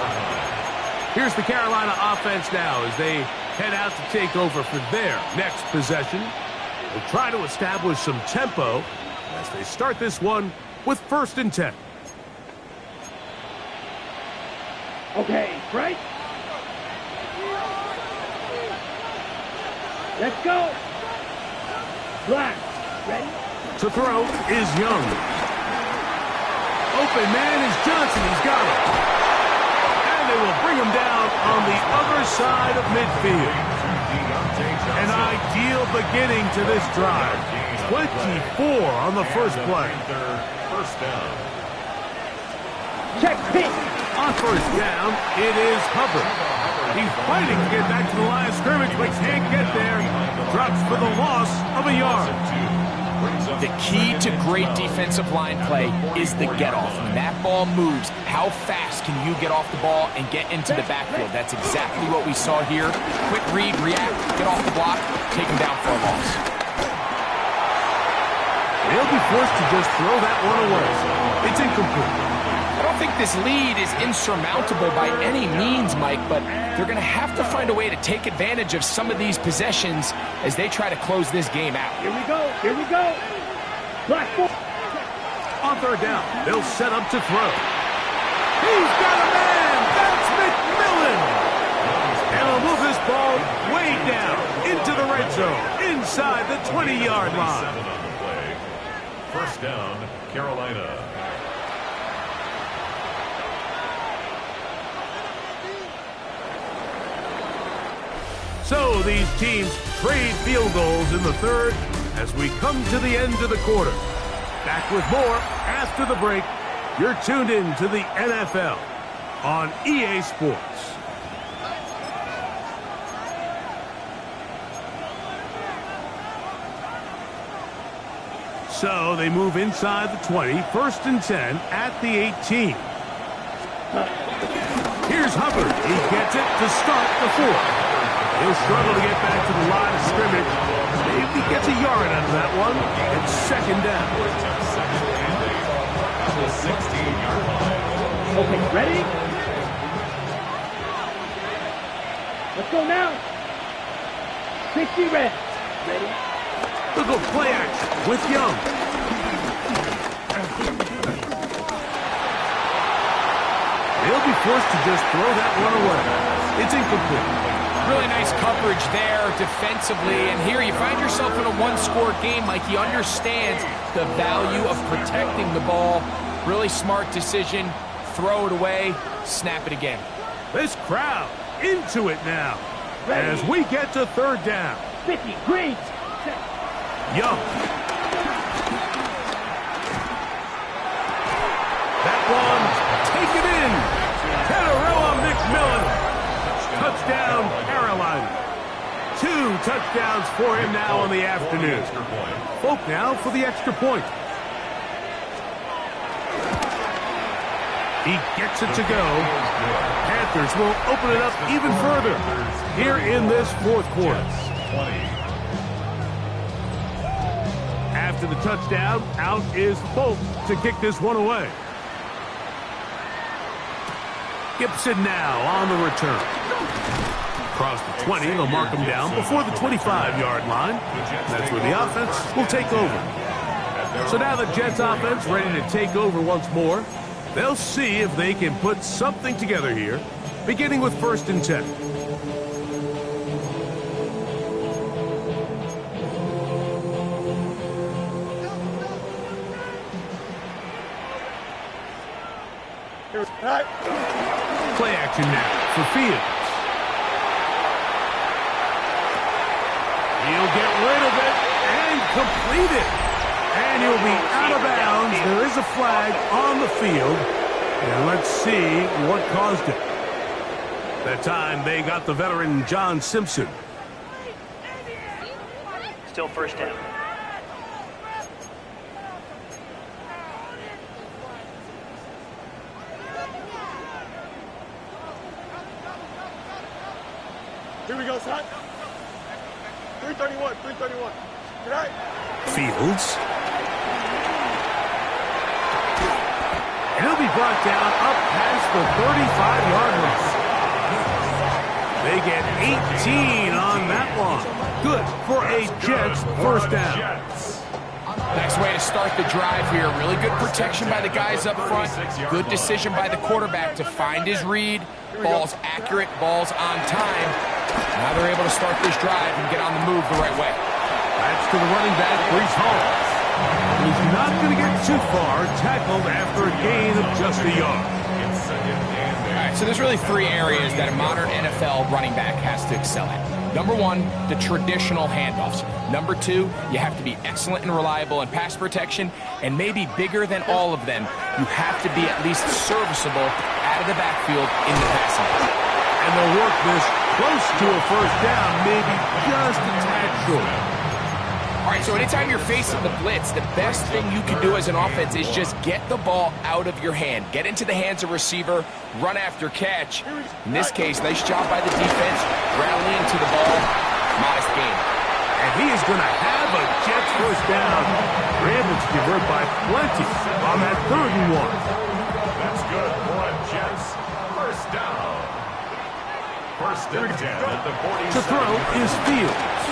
Here's the Carolina offense now as they head out to take over for their next possession. They'll try to establish some tempo as they start this one with 1st and 10. Okay, right? Let's go. Black, ready? To throw is Young. Open man is Johnson. He's got it. And they will bring him down on the other side of midfield. An ideal beginning to this drive. 24 on the first play. First down. Check pitch. On 1st down, it is Hubbard. He's fighting to get back to the line of scrimmage, but can't get there. Drops for the loss of a yard. The key to great defensive line play is the get-off. When that ball moves, how fast can you get off the ball and get into the backfield? That's exactly what we saw here. Quick read, react, get off the block, take him down for a loss. They'll be forced to just throw that one away. It's incomplete. I don't think this lead is insurmountable by any means, Mike, but they're going to have to find a way to take advantage of some of these possessions as they try to close this game out. Here we go. Here we go. Black ball. On 3rd down, they'll set up to throw. He's got a man. That's McMillan. And he'll move this ball way down into the red zone, inside the 20-yard line. 1st down, Carolina. So these teams trade field goals in the 3rd as we come to the end of the quarter. Back with more after the break. You're tuned in to the NFL on EA Sports. So they move inside the 20, 1st and 10 at the 18. Here's Hubbard. He gets it to start the 4th. He'll struggle to get back to the line of scrimmage. Maybe gets a yard out of that one. It's second down. The 16-yard line. Okay, ready? Let's go now. 60 red. Ready? Look at play action with Young. They'll be forced to just throw that one away. It's incomplete. Really nice coverage there defensively, and here you find yourself in a one-score game. Like, he understands the value of protecting the ball. Really smart decision. Throw it away, snap it again. This crowd into it now. Ready. As we get to third down. 50 green. Young. That one, take it in. Teteroa McMillan. Touchdown, Carolina. 2 touchdowns for him now in the afternoon. Folk now for the extra point. He gets it to go. Panthers will open it up even further here in this fourth quarter. After the touchdown, out is Folk to kick this one away. Gibson now on the return. Across the 20, they'll mark him down before the 25-yard line. That's where the offense will take over. So now the Jets offense ready to take over once more. They'll see if they can put something together here, beginning with 1st and 10. Play action now for Fields. He'll get rid of it and complete it. And he'll be out of bounds. There is a flag on the field. And let's see what caused it. That time they got the veteran John Simpson. Still first down. Here we go, son. 331, 331. Good night. Fields. And he'll be brought down up past the 35-yard line. They get 18 on that one. Good for a Jets first down. Nice way to start the drive here. Really good protection by the guys up front. Good decision by the quarterback to find his read. Ball's accurate, ball's on time. Now they're able to start this drive and get on the move the right way. That's to the running back, Brees Hall. He's not going to get too far, tackled after a gain of just a yard. All right, so there's really 3 areas that a modern NFL running back has to excel at. Number 1, the traditional handoffs. Number 2, you have to be excellent and reliable in pass protection. And maybe bigger than all of them, you have to be at least serviceable out of the backfield in the passing game. And they'll work this close to a first down, maybe just a tad short. All right, so anytime you're facing the blitz, the best thing you can do as an offense is just get the ball out of your hand. Get into the hands of receiver, run after catch. In this case, nice job by the defense, rallying to the ball. Modest gain. And he is going to have a Jets first down. They're able to convert by plenty on that 3rd and 1. That's good for a Jets first down. First and 10 at the 47. To throw is Fields.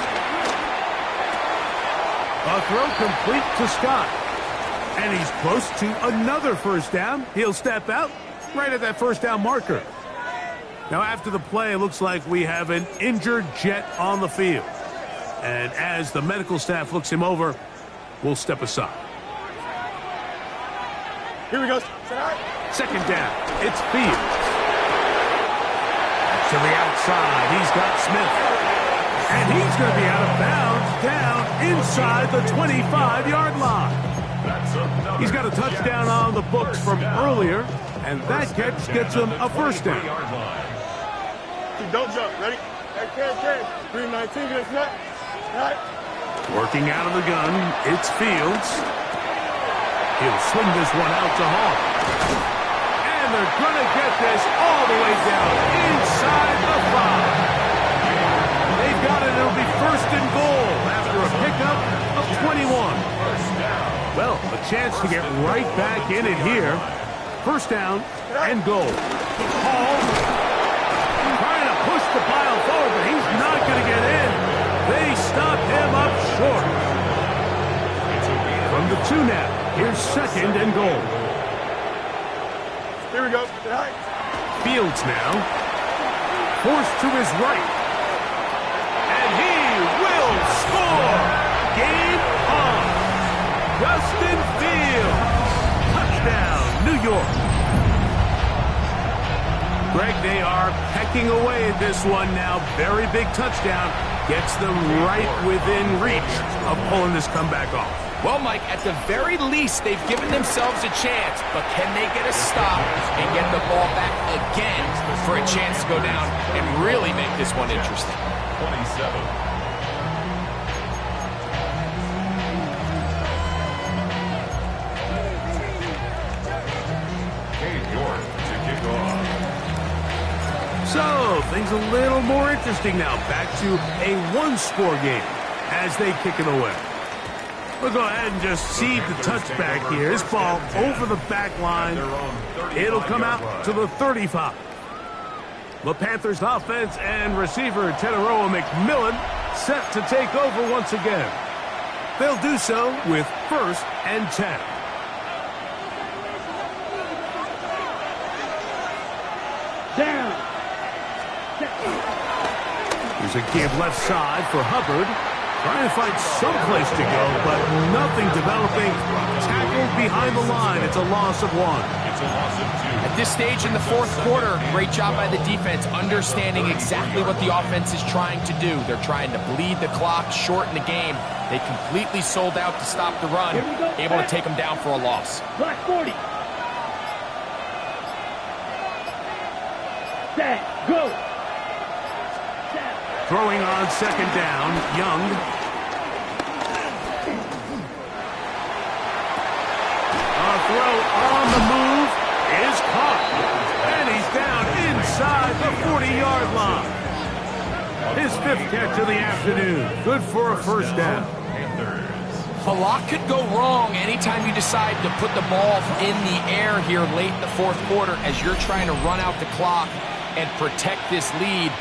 A throw complete to Scott. And he's close to another first down. He'll step out right at that first down marker. Now after the play, it looks like we have an injured Jet on the field. And as the medical staff looks him over, we'll step aside. Here we go. Second down, it's Fields. To the outside, he's got Smith. And he's going to be out of bounds down inside the 25-yard line. He's got a touchdown on the books from earlier, and that catch gets him a first down. Don't jump. Ready? Okay. 319 against net. Right. Working out of the gun, it's Fields. He'll swing this one out to Hall. And they're going to get this all the way down inside the 5. and goal after a pickup of 21. Well, a chance to get right back in it here. First down and goal. Hall trying to push the pile forward, but he's not going to get in. They stop him up short. From the 2 now, here's second and goal. Here we go. Fields now. Forced to his right. And he will score. Game on. Justin Fields. Touchdown, New York. Greg, they are pecking away at this one now. Very big touchdown. Gets them right within reach of pulling this comeback off. Well, Mike, at the very least, they've given themselves a chance, but can they get a stop and get the ball back again for a chance to go down and really make this one interesting? 27. So, things a little more interesting now. Back to a one-score game as they kick it away. We'll go ahead and just seed the touchback here. This ball over the back line. It'll come out to the 35. The Panthers offense and receiver Teteroa McMillan set to take over once again. They'll do so with 1st and 10. Down. There's a give left side for Hubbard. Trying to find some place to go, but nothing developing. Tackled behind the line. It's a loss of 1. It's a loss of 2. At this stage in the 4th quarter, great job by the defense, understanding exactly what the offense is trying to do. They're trying to bleed the clock, shorten the game. They completely sold out to stop the run, able to take them down for a loss. Black 40. Set. Go. Throwing on 2nd down, Young. A throw on the move is caught. And he's down inside the 40-yard line. His 5th catch of the afternoon. Good for a first down. A lot could go wrong anytime you decide to put the ball in the air here late in the 4th quarter as you're trying to run out the clock and protect this lead.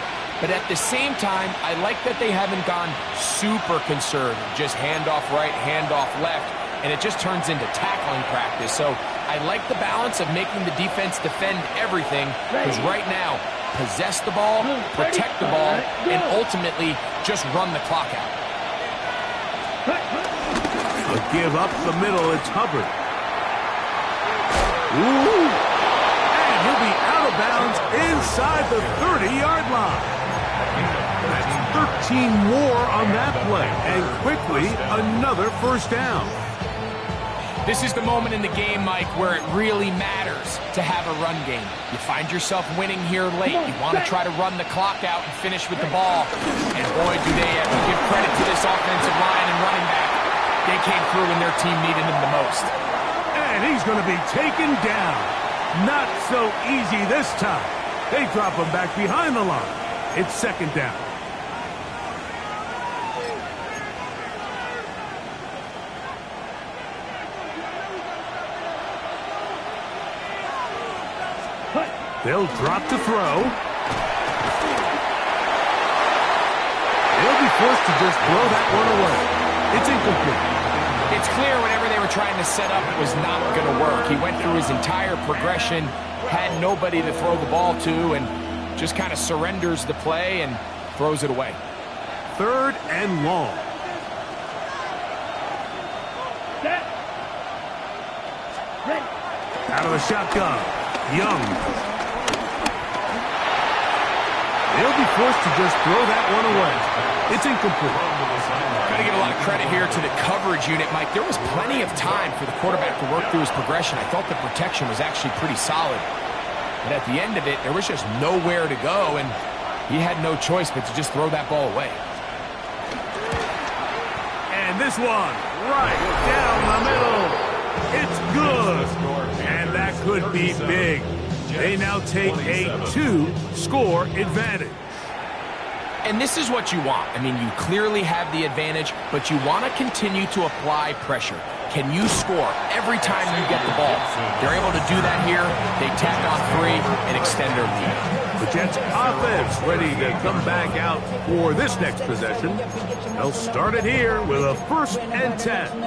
But at the same time, I like that they haven't gone super conservative. Just handoff right, handoff left, and it just turns into tackling practice. So I like the balance of making the defense defend everything, because right now, possess the ball, protect the ball, and ultimately just run the clock out. A give up the middle, it's Hubbard. Ooh! And he'll be out of bounds inside the 30-yard line. That's 13 more on that play, and quickly another first down. This is the moment in the game, Mike, where it really matters to have a run game. You find yourself winning here late. You want to try to run the clock out and finish with the ball. And boy, do they have to give credit to this offensive line and running back. They came through when their team needed them the most. And he's going to be taken down. Not so easy this time. They drop him back behind the line. It's 2nd down. They'll drop to throw. They'll be forced to just throw that one away. It's incomplete. It's clear whenever they were trying to set up, it was not going to work. He went through his entire progression, had nobody to throw the ball to, and just kind of surrenders the play and throws it away. 3rd and long. Set. Ready. Out of the shotgun. Young. They'll be forced to just throw that one away. It's incomplete. Got to give a lot of credit here to the coverage unit, Mike. There was plenty of time for the quarterback to work through his progression. I thought the protection was actually pretty solid. But at the end of it, there was just nowhere to go, and he had no choice but to just throw that ball away. And this one, right down the middle. It's good. And that could be big. They now take a 2-score advantage. And this is what you want. I mean, you clearly have the advantage, but you want to continue to apply pressure. Can you score every time you get the ball? They're able to do that here. They tack on 3 and extend their lead. The Jets offense ready to come back out for this next possession. They'll start it here with a 1st and 10.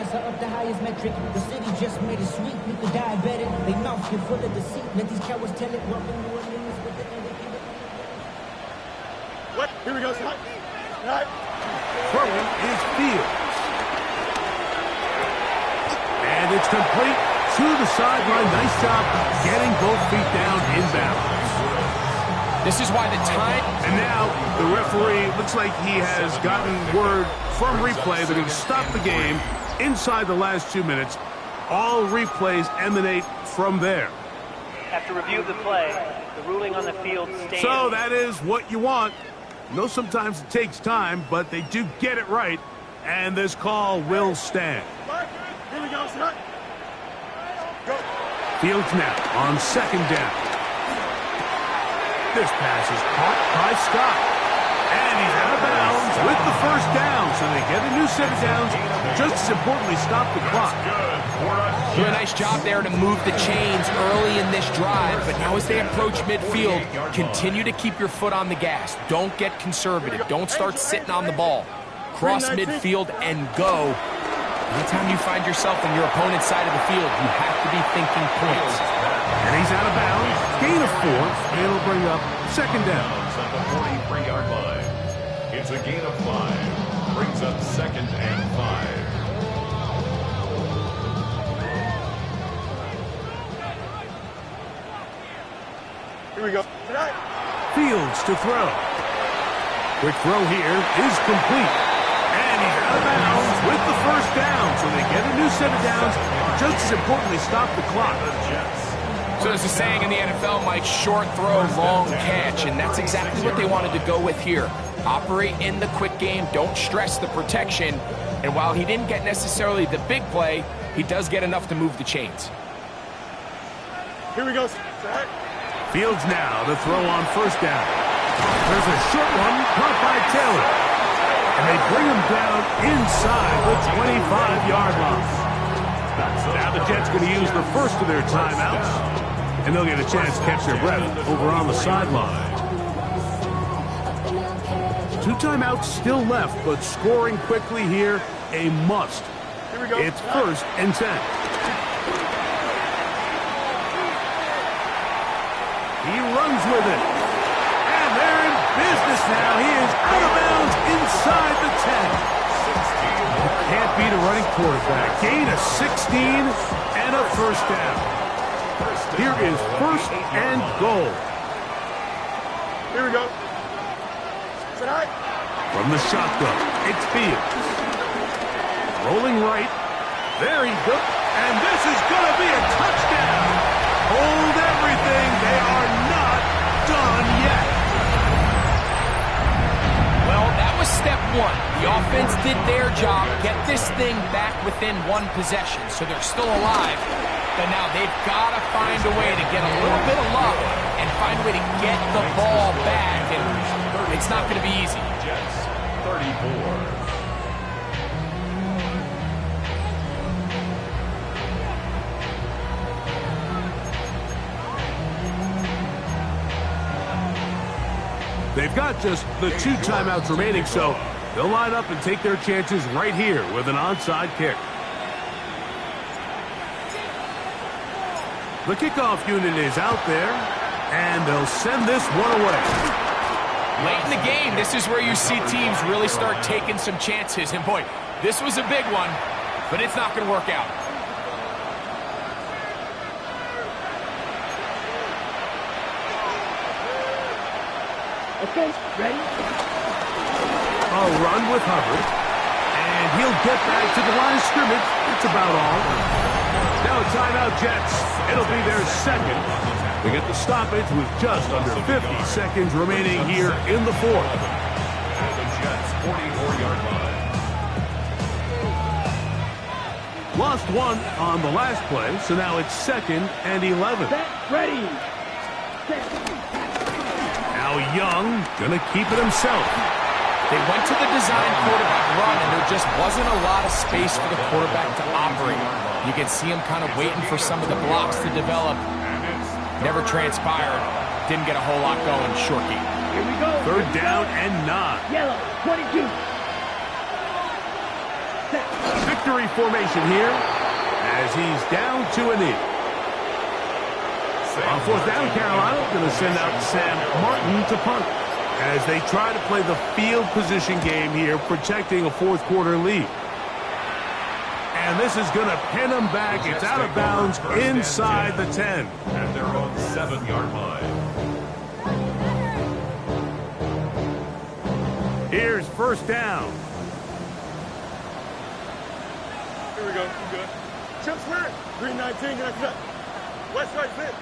What? Here we go, son. Right. Throwing is Fields. And it's complete to the sideline. Nice job getting both feet down in bounds. This is why the time... And now the referee looks like he has gotten word from replay. They're going to stop the game inside the last 2 minutes. All replays emanate from there. After review of the play, the ruling on the field stands. So that is what you want. I know sometimes it takes time, but they do get it right. And this call will stand. Here we go, son. Go. Fields now on 2nd down. This pass is caught by Scott. And he's out of bounds with the 1st down. So they get a new set of downs. Just as importantly, stop the clock. Do a nice job there to move the chains early in this drive. But now as they approach midfield, continue to keep your foot on the gas. Don't get conservative. Don't start sitting on the ball. Cross midfield and go. Anytime you find yourself on your opponent's side of the field, you have to be thinking points. And he's out of bounds. Gain of 4. And it'll bring up 2nd down. At the 43-yard line. It's a gain of 5. Brings up 2nd and 5. Here we go. Fields to throw. Quick throw here is complete. And he's out of bounds with the 1st down. So they get a new set of downs. Just as importantly, stop the clock. So there's a saying in the NFL, Mike, short throw, long catch. And that's exactly what they wanted to go with here. Operate in the quick game. Don't stress the protection. And while he didn't get necessarily the big play, he does get enough to move the chains. Here we go. Fields now to throw on 1st down. There's a short one caught by Taylor. And they bring him down inside the 25-yard line. Now the Jets going to use the 1st of their timeouts. And they'll get a chance to catch their breath over on the sideline. 2 timeouts still left, but scoring quickly here, a must. Here we go. It's 1st and 10. He runs with it. And they're in business now. He is out of bounds inside the 10. You can't beat a running quarterback. Gain of 16 and a 1st down. Here is 1st and goal. Here we go. From the shotgun, it's Fields. Rolling right. There he goes. And this is going to be a touchdown. Hold everything. They are not done yet. Well, that was step 1. The offense did their job, get this thing back within 1 possession, so they're still alive. But now they've got to find a way to get a little bit of luck and find a way to get the ball back, and it's not going to be easy. Jets, 34. They've got just the 2 timeouts remaining, so they'll line up and take their chances right here with an onside kick. The kickoff unit is out there, and they'll send this one away. Late in the game, this is where you see teams really start taking some chances. And boy, this was a big one, but it's not going to work out. Okay, ready? A run with Hubbard, and he'll get back to the line of scrimmage. That's about all. Now a timeout, Jets. It'll be their 2nd. They get the stoppage with just under 50 seconds remaining here in the 4th. The Jets, 44-yard line. Lost 1 on the last play, so now it's 2nd and 11. Set, ready. Set. Now Young gonna keep it himself. They went to the design quarterback run, and there just wasn't a lot of space for the quarterback to operate. You can see him kind of waiting for some of the blocks to develop. Never transpired. Didn't get a whole lot going. Short game. Here we go. Third down and 9. Yellow, 22. Victory formation here as he's down to a knee. On fourth down, Carolina going to send out Sam Martin to punt as they try to play the field position game here, protecting a fourth quarter lead. And this is going to pin them back. It's out of bounds inside the 10. At their own 7-yard line. Here's first down. Here we go. I'm good. Chip square. 319. Get that. West right fit.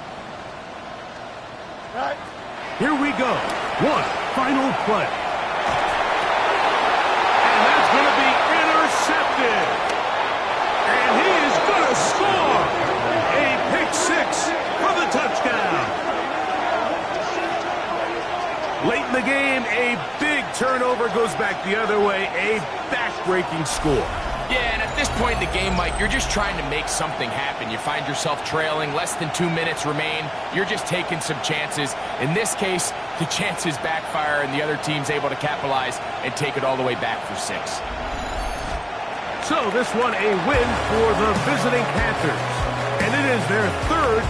All right. Here we go. One final play. And that's going to be intercepted. And he is going to score. A pick 6 for the touchdown. Late in the game, a big turnover goes back the other way. A back-breaking score. Yeah, and at this point in the game, Mike, you're just trying to make something happen. You find yourself trailing, less than 2 minutes remain. You're just taking some chances. In this case, the chances backfire, and the other team's able to capitalize and take it all the way back for 6. So this one a win for the visiting Panthers. And it is their third